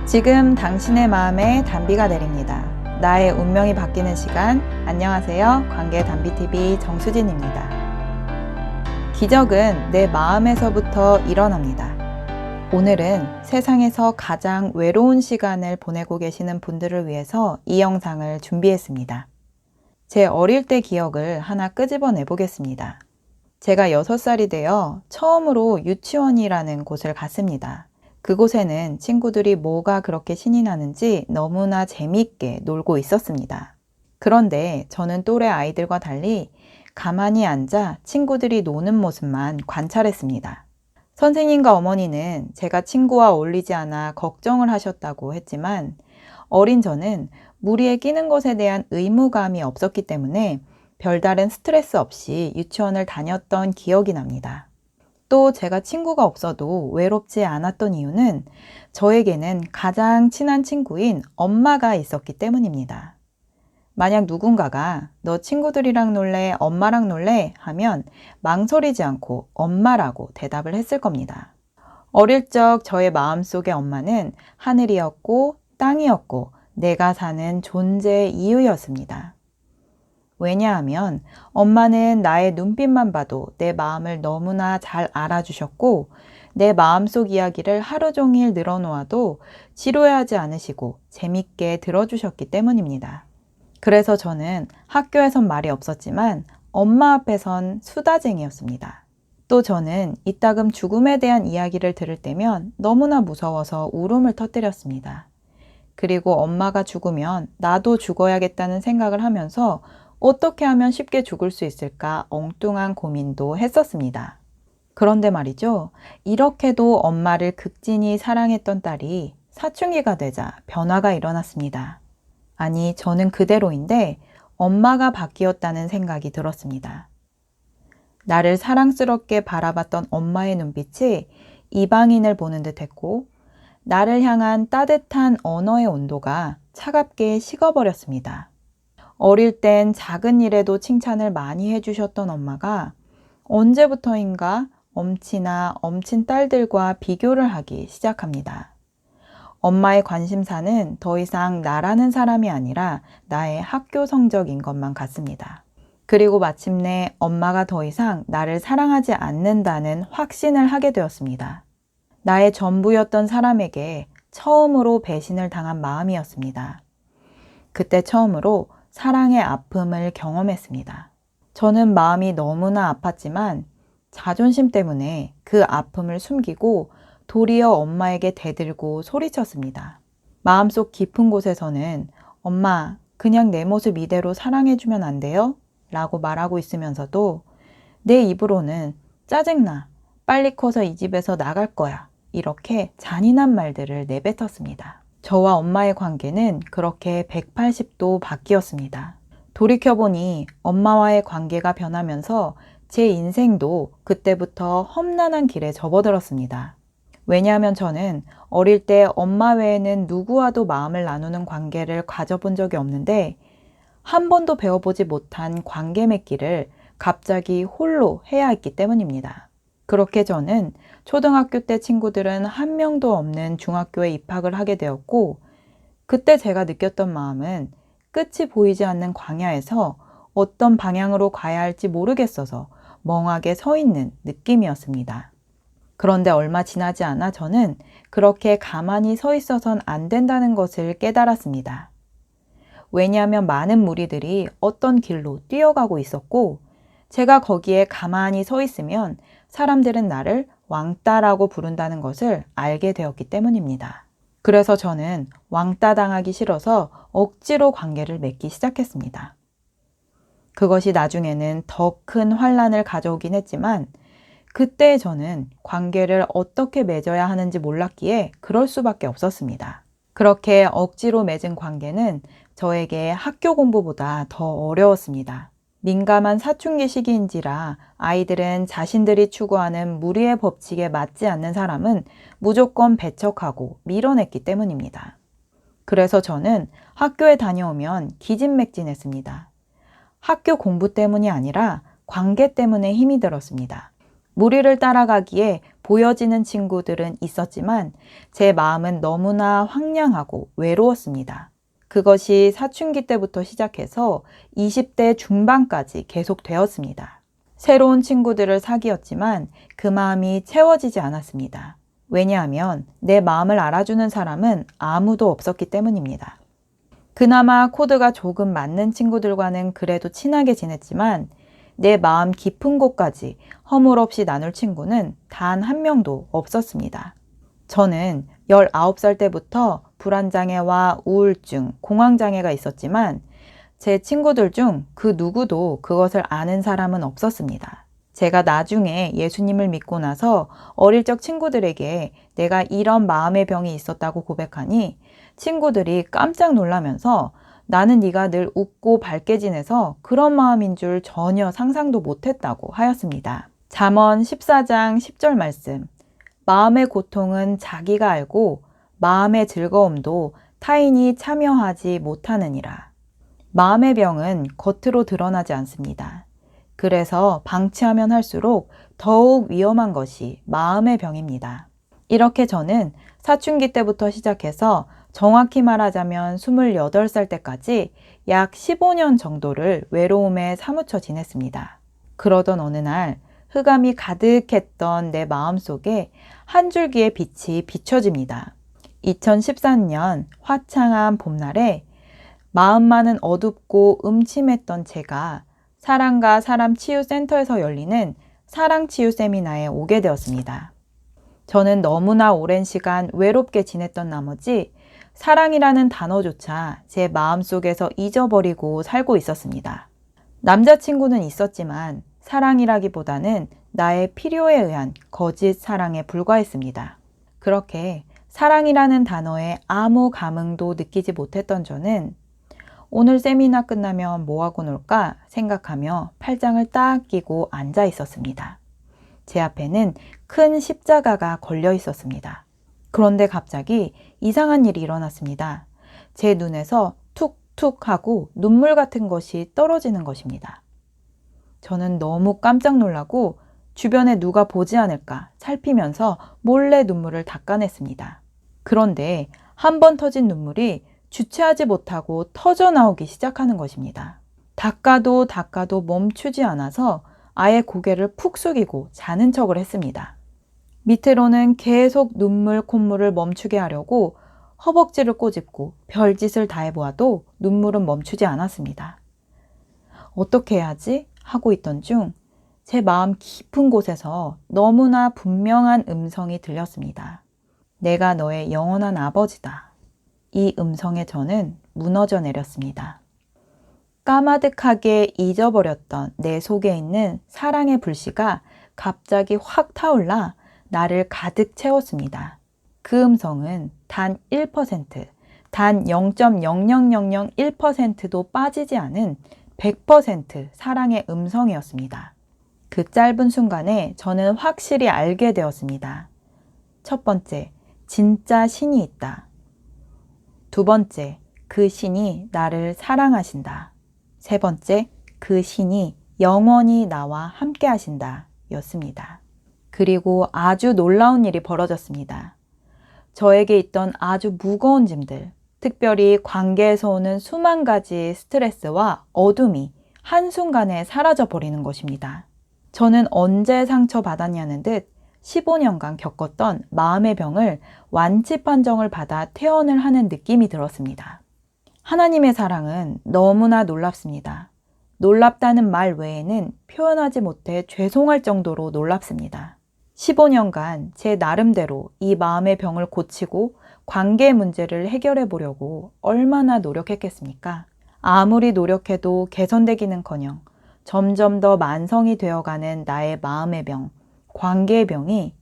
지금 당신의 마음에 단비가 내립니다. 나의 운명이 바뀌는 시간. 안녕하세요. 관계 단비TV 정수진입니다. 기적은 내 마음에서부터 일어납니다. 오늘은 세상에서 가장 외로운 시간을 보내고 계시는 분들을 위해서 이 영상을 준비했습니다. 제 어릴 때 기억을 하나 끄집어내 보겠습니다. 제가 6살이 되어 처음으로 유치원이라는 곳을 갔습니다. 그곳에는 친구들이 뭐가 그렇게 신이 나는지 너무나 재미있게 놀고 있었습니다. 그런데 저는 또래 아이들과 달리 가만히 앉아 친구들이 노는 모습만 관찰했습니다. 선생님과 어머니는 제가 친구와 어울리지 않아 걱정을 하셨다고 했지만 어린 저는 무리에 끼는 것에 대한 의무감이 없었기 때문에 별다른 스트레스 없이 유치원을 다녔던 기억이 납니다. 또 제가 친구가 없어도 외롭지 않았던 이유는 저에게는 가장 친한 친구인 엄마가 있었기 때문입니다. 만약 누군가가 너 친구들이랑 놀래, 엄마랑 놀래? 하면 망설이지 않고 엄마라고 대답을 했을 겁니다. 어릴 적 저의 마음속의 엄마는 하늘이었고 땅이었고 내가 사는 존재의 이유였습니다. 왜냐하면 엄마는 나의 눈빛만 봐도 내 마음을 너무나 잘 알아주셨고 내 마음속 이야기를 하루 종일 늘어놓아도 지루해하지 않으시고 재밌게 들어주셨기 때문입니다. 그래서 저는 학교에선 말이 없었지만 엄마 앞에선 수다쟁이였습니다. 또 저는 이따금 죽음에 대한 이야기를 들을 때면 너무나 무서워서 울음을 터뜨렸습니다. 그리고 엄마가 죽으면 나도 죽어야겠다는 생각을 하면서 어떻게 하면 쉽게 죽을 수 있을까 엉뚱한 고민도 했었습니다. 그런데 말이죠. 이렇게도 엄마를 극진히 사랑했던 딸이 사춘기가 되자 변화가 일어났습니다. 아니, 저는 그대로인데 엄마가 바뀌었다는 생각이 들었습니다. 나를 사랑스럽게 바라봤던 엄마의 눈빛이 이방인을 보는 듯 했고 나를 향한 따뜻한 언어의 온도가 차갑게 식어버렸습니다. 어릴 땐 작은 일에도 칭찬을 많이 해주셨던 엄마가 언제부터인가 엄치나 엄친 딸들과 비교를 하기 시작합니다. 엄마의 관심사는 더 이상 나라는 사람이 아니라 나의 학교 성적인 것만 같습니다. 그리고 마침내 엄마가 더 이상 나를 사랑하지 않는다는 확신을 하게 되었습니다. 나의 전부였던 사람에게 처음으로 배신을 당한 마음이었습니다. 그때 처음으로 사랑의 아픔을 경험했습니다. 저는 마음이 너무나 아팠지만 자존심 때문에 그 아픔을 숨기고 도리어 엄마에게 대들고 소리쳤습니다. 마음속 깊은 곳에서는 엄마, 그냥 내 모습 이대로 사랑해주면 안 돼요? 라고 말하고 있으면서도 내 입으로는 짜증나, 빨리 커서 이 집에서 나갈 거야. 이렇게 잔인한 말들을 내뱉었습니다. 저와 엄마의 관계는 그렇게 180도 바뀌었습니다. 돌이켜보니 엄마와의 관계가 변하면서 제 인생도 그때부터 험난한 길에 접어들었습니다. 왜냐하면 저는 어릴 때 엄마 외에는 누구와도 마음을 나누는 관계를 가져본 적이 없는데 한 번도 배워보지 못한 관계 맺기를 갑자기 홀로 해야 했기 때문입니다. 그렇게 저는 초등학교 때 친구들은 한 명도 없는 중학교에 입학을 하게 되었고 그때 제가 느꼈던 마음은 끝이 보이지 않는 광야에서 어떤 방향으로 가야 할지 모르겠어서 멍하게 서 있는 느낌이었습니다. 그런데 얼마 지나지 않아 저는 그렇게 가만히 서 있어선 안 된다는 것을 깨달았습니다. 왜냐하면 많은 무리들이 어떤 길로 뛰어가고 있었고 제가 거기에 가만히 서 있으면 사람들은 나를 왕따라고 부른다는 것을 알게 되었기 때문입니다. 그래서 저는 왕따 당하기 싫어서 억지로 관계를 맺기 시작했습니다. 그것이 나중에는 더 큰 환란을 가져오긴 했지만 그때 저는 관계를 어떻게 맺어야 하는지 몰랐기에 그럴 수밖에 없었습니다. 그렇게 억지로 맺은 관계는 저에게 학교 공부보다 더 어려웠습니다. 민감한 사춘기 시기인지라 아이들은 자신들이 추구하는 무리의 법칙에 맞지 않는 사람은 무조건 배척하고 밀어냈기 때문입니다. 그래서 저는 학교에 다녀오면 기진맥진했습니다. 학교 공부 때문이 아니라 관계 때문에 힘이 들었습니다. 무리를 따라가기에 보여지는 친구들은 있었지만 제 마음은 너무나 황량하고 외로웠습니다. 그것이 사춘기 때부터 시작해서 20대 중반까지 계속되었습니다. 새로운 친구들을 사귀었지만 그 마음이 채워지지 않았습니다. 왜냐하면 내 마음을 알아주는 사람은 아무도 없었기 때문입니다. 그나마 코드가 조금 맞는 친구들과는 그래도 친하게 지냈지만 내 마음 깊은 곳까지 허물없이 나눌 친구는 단 한 명도 없었습니다. 저는 19살 때부터 불안장애와 우울증, 공황장애가 있었지만 제 친구들 중 그 누구도 그것을 아는 사람은 없었습니다. 제가 나중에 예수님을 믿고 나서 어릴 적 친구들에게 내가 이런 마음의 병이 있었다고 고백하니 친구들이 깜짝 놀라면서 나는 네가 늘 웃고 밝게 지내서 그런 마음인 줄 전혀 상상도 못했다고 하였습니다. 잠언 14장 10절 말씀. 마음의 고통은 자기가 알고 마음의 즐거움도 타인이 참여하지 못하느니라. 마음의 병은 겉으로 드러나지 않습니다. 그래서 방치하면 할수록 더욱 위험한 것이 마음의 병입니다. 이렇게 저는 사춘기 때부터 시작해서 정확히 말하자면 28살 때까지 약 15년 정도를 외로움에 사무쳐 지냈습니다. 그러던 어느 날 흑암이 가득했던 내 마음속에 한 줄기의 빛이 비춰집니다. 2014년 화창한 봄날에 마음만은 어둡고 음침했던 제가 사랑과 사람 치유 센터에서 열리는 사랑 치유 세미나에 오게 되었습니다. 저는 너무나 오랜 시간 외롭게 지냈던 나머지 사랑이라는 단어조차 제 마음속에서 잊어버리고 살고 있었습니다. 남자친구는 있었지만 사랑이라기보다는 나의 필요에 의한 거짓 사랑에 불과했습니다. 그렇게 사랑이라는 단어에 아무 감흥도 느끼지 못했던 저는 오늘 세미나 끝나면 뭐하고 놀까 생각하며 팔짱을 딱 끼고 앉아 있었습니다. 제 앞에는 큰 십자가가 걸려 있었습니다. 그런데 갑자기 이상한 일이 일어났습니다. 제 눈에서 툭툭 하고 눈물 같은 것이 떨어지는 것입니다. 저는 너무 깜짝 놀라고 주변에 누가 보지 않을까 살피면서 몰래 눈물을 닦아냈습니다. 그런데 한 번 터진 눈물이 주체하지 못하고 터져 나오기 시작하는 것입니다. 닦아도 멈추지 않아서 아예 고개를 푹 숙이고 자는 척을 했습니다. 밑으로는 계속 눈물, 콧물을 멈추게 하려고 허벅지를 꼬집고 별짓을 다 해보아도 눈물은 멈추지 않았습니다. 어떻게 해야지? 하고 있던 중 제 마음 깊은 곳에서 너무나 분명한 음성이 들렸습니다. 내가 너의 영원한 아버지다. 이 음성에 저는 무너져 내렸습니다. 까마득하게 잊어버렸던 내 속에 있는 사랑의 불씨가 갑자기 확 타올라 나를 가득 채웠습니다. 그 음성은 단 1%, 단 0.00001%도 빠지지 않은 100% 사랑의 음성이었습니다. 그 짧은 순간에 저는 확실히 알게 되었습니다. 첫 번째, 진짜 신이 있다. 두 번째, 그 신이 나를 사랑하신다. 세 번째, 그 신이 영원히 나와 함께 하신다. 였습니다. 그리고 아주 놀라운 일이 벌어졌습니다. 저에게 있던 아주 무거운 짐들, 특별히 관계에서 오는 수만 가지 스트레스와 어둠이 한순간에 사라져 버리는 것입니다. 저는 언제 상처받았냐는 듯 15년간 겪었던 마음의 병을 완치 판정을 받아 퇴원을 하는 느낌이 들었습니다. 하나님의 사랑은 너무나 놀랍습니다. 놀랍다는 말 외에는 표현하지 못해 죄송할 정도로 놀랍습니다. 15년간 제 나름대로 이 마음의 병을 고치고 관계의 문제를 해결해 보려고 얼마나 노력했겠습니까? 아무리 노력해도 개선되기는커녕 점점 더 만성이 되어가는 나의 마음의 병, 관계의 병이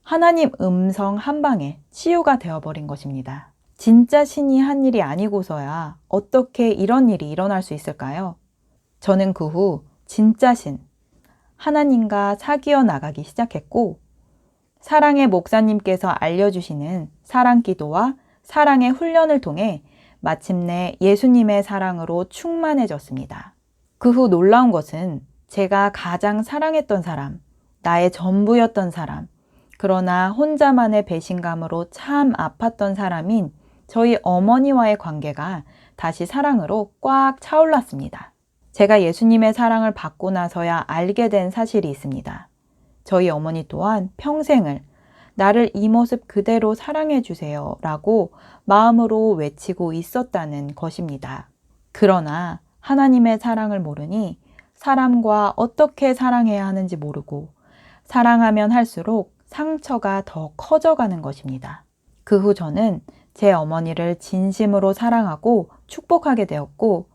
하나님 음성 한 방에 치유가 되어버린 것입니다. 진짜 신이 한 일이 아니고서야 어떻게 이런 일이 일어날 수 있을까요? 저는 그 후 진짜 신, 하나님과 사귀어 나가기 시작했고 사랑의 목사님께서 알려주시는 사랑 기도와 사랑의 훈련을 통해 마침내 예수님의 사랑으로 충만해졌습니다. 그 후 놀라운 것은 제가 가장 사랑했던 사람, 나의 전부였던 사람, 그러나 혼자만의 배신감으로 참 아팠던 사람인 저희 어머니와의 관계가 다시 사랑으로 꽉 차올랐습니다. 제가 예수님의 사랑을 받고 나서야 알게 된 사실이 있습니다. 저희 어머니 또한 평생을 나를 이 모습 그대로 사랑해 주세요 라고 마음으로 외치고 있었다는 것입니다. 그러나 하나님의 사랑을 모르니 사람과 어떻게 사랑해야 하는지 모르고 사랑하면 할수록 상처가 더 커져가는 것입니다. 그 후 저는 제 어머니를 진심으로 사랑하고 축복하게 되었고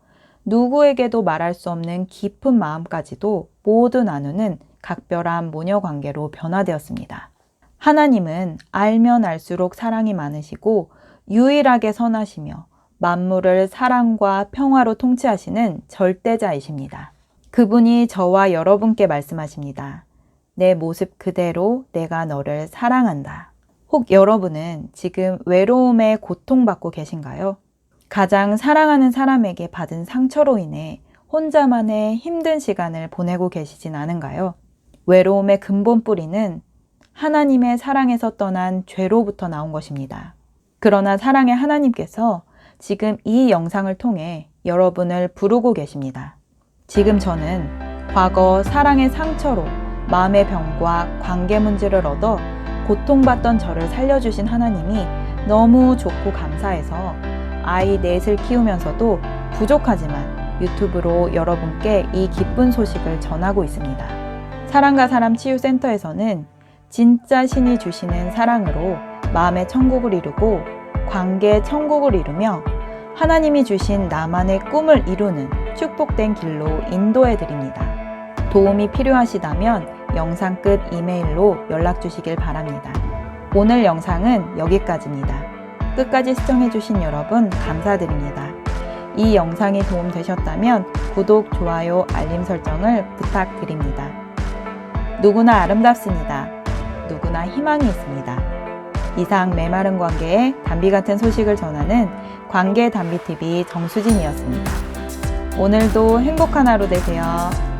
누구에게도 말할 수 없는 깊은 마음까지도 모두 나누는 각별한 모녀 관계로 변화되었습니다. 하나님은 알면 알수록 사랑이 많으시고 유일하게 선하시며 만물을 사랑과 평화로 통치하시는 절대자이십니다. 그분이 저와 여러분께 말씀하십니다. 내 모습 그대로 내가 너를 사랑한다. 혹 여러분은 지금 외로움에 고통받고 계신가요? 가장 사랑하는 사람에게 받은 상처로 인해 혼자만의 힘든 시간을 보내고 계시진 않은가요? 외로움의 근본 뿌리는 하나님의 사랑에서 떠난 죄로부터 나온 것입니다. 그러나 사랑의 하나님께서 지금 이 영상을 통해 여러분을 부르고 계십니다. 지금 저는 과거 사랑의 상처로 마음의 병과 관계 문제를 얻어 고통받던 저를 살려주신 하나님이 너무 좋고 감사해서 아이 넷을 키우면서도 부족하지만 유튜브로 여러분께 이 기쁜 소식을 전하고 있습니다. 사랑과 사람 치유센터에서는 진짜 신이 주시는 사랑으로 마음의 천국을 이루고 관계의 천국을 이루며 하나님이 주신 나만의 꿈을 이루는 축복된 길로 인도해 드립니다. 도움이 필요하시다면 영상 끝 이메일로 연락 주시길 바랍니다. 오늘 영상은 여기까지입니다. 끝까지 시청해 주신 여러분 감사드립니다. 이 영상이 도움되셨다면 구독, 좋아요, 알림 설정을 부탁드립니다. 누구나 아름답습니다. 누구나 희망이 있습니다. 이상 메마른 관계에 단비 같은 소식을 전하는 관계 단비TV 정수진이었습니다. 오늘도 행복한 하루 되세요.